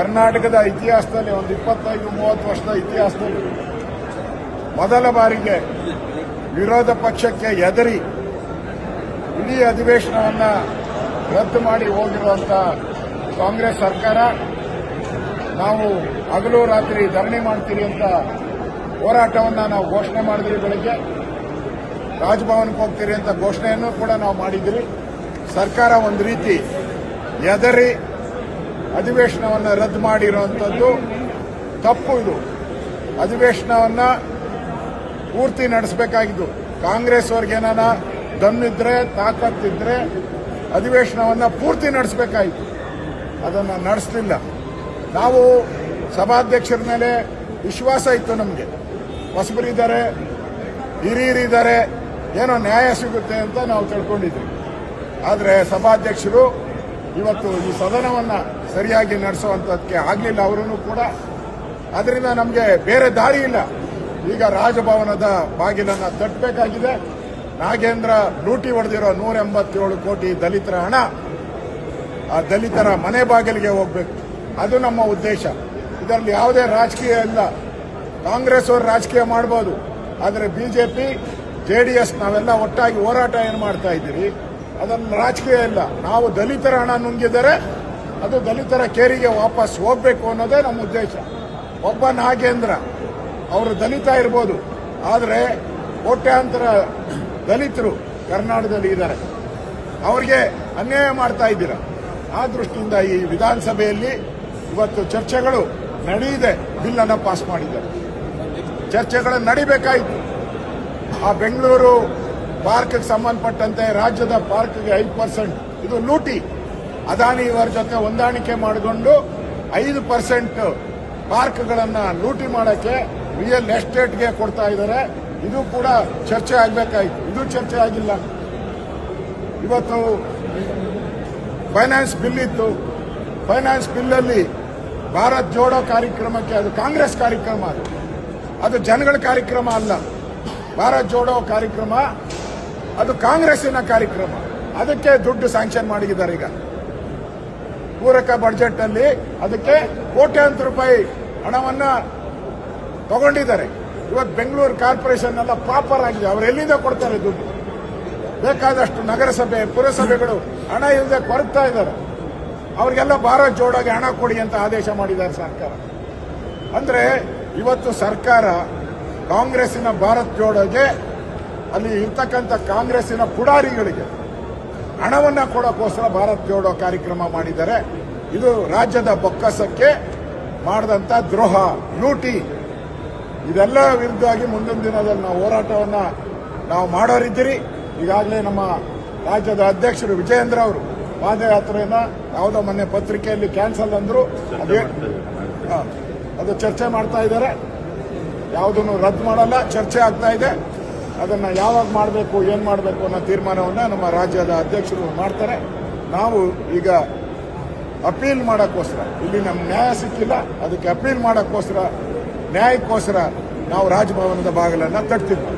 ಕರ್ನಾಟಕದ ಇತಿಹಾಸದಲ್ಲಿ ಒಂದು 25-30 ವರ್ಷದ ಇತಿಹಾಸದಲ್ಲಿ ಮೊದಲ ಬಾರಿಗೆ ವಿರೋಧ ಪಕ್ಷಕ್ಕೆ ಎದರಿ ಇಡೀ ಅಧಿವೇಶನವನ್ನ ರದ್ದು ಮಾಡಿ ಹೋಗಿರುವಂತ ಕಾಂಗ್ರೆಸ್ ಸರ್ಕಾರ ನಾವು ಹಗಲು ರಾತ್ರಿ ಧರಣಿ ಮಾಡ್ತೀರಿ ಅಂತ ಹೋರಾಟವನ್ನ ನಾವು ಘೋಷಣೆ ಮಾಡಿದ್ರಿ. ಬೆಳಗ್ಗೆ ರಾಜಭವನಕ್ಕೆ ಹೋಗ್ತೀರಿ ಅಂತ ಘೋಷಣೆಯನ್ನು ಕೂಡ ನಾವು ಮಾಡಿದ್ರಿ. ಸರ್ಕಾರ ಒಂದು ರೀತಿ ಎದರಿ ಅಧಿವೇಶನವನ್ನು ರದ್ದು ಮಾಡಿರುವಂಥದ್ದು ತಪ್ಪು. ಇದು ಅಧಿವೇಶನವನ್ನ ಪೂರ್ತಿ ನಡೆಸಬೇಕಾಗಿದ್ದು. ಕಾಂಗ್ರೆಸ್ ಅವ್ರಿಗೇನಾನ ದಮ್ಮಿದ್ರೆ ತಾಕತ್ತಿದ್ರೆ ಅಧಿವೇಶನವನ್ನ ಪೂರ್ತಿ ನಡೆಸಬೇಕಾಗಿತ್ತು. ಅದನ್ನು ನಡೆಸಲಿಲ್ಲ. ನಾವು ಸಭಾಧ್ಯಕ್ಷರ ಮೇಲೆ ವಿಶ್ವಾಸ ಇತ್ತು. ನಮಗೆ ಹೊಸಬರಿದ್ದಾರೆ, ಹಿರಿಯರಿದ್ದಾರೆ, ಏನೋ ನ್ಯಾಯ ಸಿಗುತ್ತೆ ಅಂತ ನಾವು ತಿಳ್ಕೊಂಡಿದ್ವಿ. ಆದರೆ ಸಭಾಧ್ಯಕ್ಷರು ಇವತ್ತು ಈ ಸದನವನ್ನ ಸರಿಯಾಗಿ ನಡೆಸುವಂತದಕ್ಕೆ ಆಗಲಿಲ್ಲ. ಅವರೂ ಕೂಡ ಅದರಿಂದ ನಮಗೆ ಬೇರೆ ದಾರಿ ಇಲ್ಲ. ಈಗ ರಾಜಭವನದ ಬಾಗಿಲನ್ನ ತಟ್ಟಬೇಕಾಗಿದೆ. ನಾಗೇಂದ್ರ ಲೂಟಿ ಹೊಡೆದಿರೋ 187 ಕೋಟಿ ದಲಿತರ ಹಣ ಆ ದಲಿತರ ಮನೆ ಬಾಗಿಲಿಗೆ ಹೋಗಬೇಕು. ಅದು ನಮ್ಮ ಉದ್ದೇಶ. ಇದರಲ್ಲಿ ಯಾವುದೇ ರಾಜಕೀಯ ಇಲ್ಲ. ಕಾಂಗ್ರೆಸ್ ಅವರು ರಾಜಕೀಯ ಮಾಡಬಹುದು, ಆದರೆ ಬಿಜೆಪಿ, ಜೆಡಿಎಸ್ ನಾವೆಲ್ಲ ಒಟ್ಟಾಗಿ ಹೋರಾಟ ಏನು ಮಾಡ್ತಾ ಇದ್ದೀರಿ, ಅದನ್ನು ರಾಜಕೀಯ ಇಲ್ಲ. ನಾವು ದಲಿತರ ಹಣ ನುಂಗಿದರೆ ಅದು ದಲಿತರ ಕೇರಿಗೆ ವಾಪಸ್ ಹೋಗಬೇಕು ಅನ್ನೋದೇ ನಮ್ಮ ಉದ್ದೇಶ. ಒಬ್ಬ ನಾಗೇಂದ್ರ ಅವರು ದಲಿತ ಇರ್ಬೋದು, ಆದರೆ ಕೋಟ್ಯಾಂತರ ದಲಿತರು ಕರ್ನಾಟಕದಲ್ಲಿ ಇದ್ದಾರೆ. ಅವರಿಗೆ ಅನ್ಯಾಯ ಮಾಡ್ತಾ ಇದ್ದೀರಾ. ಆ ದೃಷ್ಟಿಯಿಂದ ಈ ವಿಧಾನಸಭೆಯಲ್ಲಿ ಇವತ್ತು ಚರ್ಚೆಗಳು ನಡೆಯದೆ ಬಿಲ್ ಅನ್ನು ಪಾಸ್ ಮಾಡಿದ್ದಾರೆ. ಚರ್ಚೆಗಳು ನಡಿಬೇಕಾಯಿತು. ಆ ಬೆಂಗಳೂರು ಪಾರ್ಕ್ಗೆ ಸಂಬಂಧಪಟ್ಟಂತೆ ರಾಜ್ಯದ ಪಾರ್ಕ್ಗೆ 5% ಇದು ಲೂಟಿ. ಅದಾನಿ ಇವರ ಜೊತೆ ಹೊಂದಾಣಿಕೆ ಮಾಡಿಕೊಂಡು 5% ಪಾರ್ಕ್ಗಳನ್ನು ಲೂಟಿ ಮಾಡಕ್ಕೆ ರಿಯಲ್ ಎಸ್ಟೇಟ್ಗೆ ಕೊಡ್ತಾ ಇದ್ದಾರೆ. ಇದು ಕೂಡ ಚರ್ಚೆ ಆಗಬೇಕಾಯಿತು. ಇದು ಚರ್ಚೆ ಆಗಿಲ್ಲ. ಇವತ್ತು ಫೈನಾನ್ಸ್ ಬಿಲ್ ಇತ್ತು. ಫೈನಾನ್ಸ್ ಬಿಲ್ಲಲ್ಲಿ ಭಾರತ್ ಜೋಡೋ ಕಾರ್ಯಕ್ರಮಕ್ಕೆ, ಅದು ಕಾಂಗ್ರೆಸ್ ಕಾರ್ಯಕ್ರಮ, ಅದು ಜನಗಳ ಕಾರ್ಯಕ್ರಮ ಅಲ್ಲ. ಭಾರತ್ ಜೋಡೋ ಕಾರ್ಯಕ್ರಮ ಅದು ಕಾಂಗ್ರೆಸ್ಸಿನ ಕಾರ್ಯಕ್ರಮ. ಅದಕ್ಕೆ ದುಡ್ಡು ಸ್ಯಾಂಕ್ಷನ್ ಮಾಡಿದ್ದಾರೆ. ಈಗ ಪೂರಕ ಬಜೆಟ್ ಅಲ್ಲಿ ಅದಕ್ಕೆ ಕೋಟ್ಯಾಂತರ ರೂಪಾಯಿ ಹಣವನ್ನ ತಗೊಂಡಿದ್ದಾರೆ. ಇವತ್ತು ಬೆಂಗಳೂರು ಕಾರ್ಪೊರೇಷನ್ ಎಲ್ಲ ಪ್ರಾಪರ್ ಆಗಿದೆ. ಅವರು ಎಲ್ಲಿಂದ ಕೊಡ್ತಾರೆ ದುಡ್ಡು? ಬೇಕಾದಷ್ಟು ನಗರಸಭೆ, ಪುರಸಭೆಗಳು ಹಣ ಇಲ್ಲದೆ ಕೊರಗ್ತಾ ಇದ್ದಾರೆ. ಅವರಿಗೆಲ್ಲ ಭಾರತ್ ಜೋಡೋಗೆ ಹಣ ಕೊಡಿ ಅಂತ ಆದೇಶ ಮಾಡಿದ್ದಾರೆ ಸರ್ಕಾರ. ಅಂದ್ರೆ ಇವತ್ತು ಸರ್ಕಾರ ಕಾಂಗ್ರೆಸ್ಸಿನ ಭಾರತ್ ಜೋಡೋಗೆ, ಅಲ್ಲಿ ಇರ್ತಕ್ಕಂಥ ಕಾಂಗ್ರೆಸ್ಸಿನ ಪುಡಾರಿಗಳಿಗೆ ಹಣವನ್ನ ಕೊಡೋಕ್ಕೋಸ್ಕರ ಭಾರತ್ ಜೋಡೋ ಕಾರ್ಯಕ್ರಮ ಮಾಡಿದ್ದಾರೆ. ಇದು ರಾಜ್ಯದ ಬೊಕ್ಕಸಕ್ಕೆ ಮಾಡಿದಂತ ದ್ರೋಹ, ಲೂಟಿ. ಇದೆಲ್ಲ ವಿರುದ್ಧವಾಗಿ ಮುಂದಿನ ದಿನದಲ್ಲಿ ನಾವು ಹೋರಾಟವನ್ನ ನಾವು ಮಾಡೋರಿದ್ದೀರಿ. ಈಗಾಗಲೇ ನಮ್ಮ ರಾಜ್ಯದ ಅಧ್ಯಕ್ಷರು ವಿಜಯೇಂದ್ರ ಅವರು ಪಾದಯಾತ್ರೆಯನ್ನ ಯಾವುದೋ ಮೊನ್ನೆ ಪತ್ರಿಕೆಯಲ್ಲಿ ಕ್ಯಾನ್ಸಲ್ ಅಂದ್ರು. ಅದು ಚರ್ಚೆ ಮಾಡ್ತಾ ಇದ್ದಾರೆ. ಯಾವುದನ್ನು ರದ್ದು ಮಾಡಲ್ಲ, ಚರ್ಚೆ ಆಗ್ತಾ ಇದೆ. ಅದನ್ನ ಯಾವಾಗ ಮಾಡಬೇಕು, ಏನ್ ಮಾಡಬೇಕು ಅನ್ನೋ ತೀರ್ಮಾನವನ್ನ ನಮ್ಮ ರಾಜ್ಯದ ಅಧ್ಯಕ್ಷರು ಮಾಡ್ತಾರೆ. ನಾವು ಈಗ ಅಪೀಲ್ ಮಾಡೋಕ್ಕೋಸ್ಕರ, ಇಲ್ಲಿ ನಮ್ಗೆ ನ್ಯಾಯ ಸಿಕ್ಕಿಲ್ಲ, ಅದಕ್ಕೆ ಅಪೀಲ್ ಮಾಡೋಕ್ಕೋಸ್ಕರ, ನ್ಯಾಯಕ್ಕೋಸ್ಕರ ನಾವು ರಾಜಭವನದ ಬಾಗಿಲನ್ನ ತಟ್ತಿದ್ವಿ.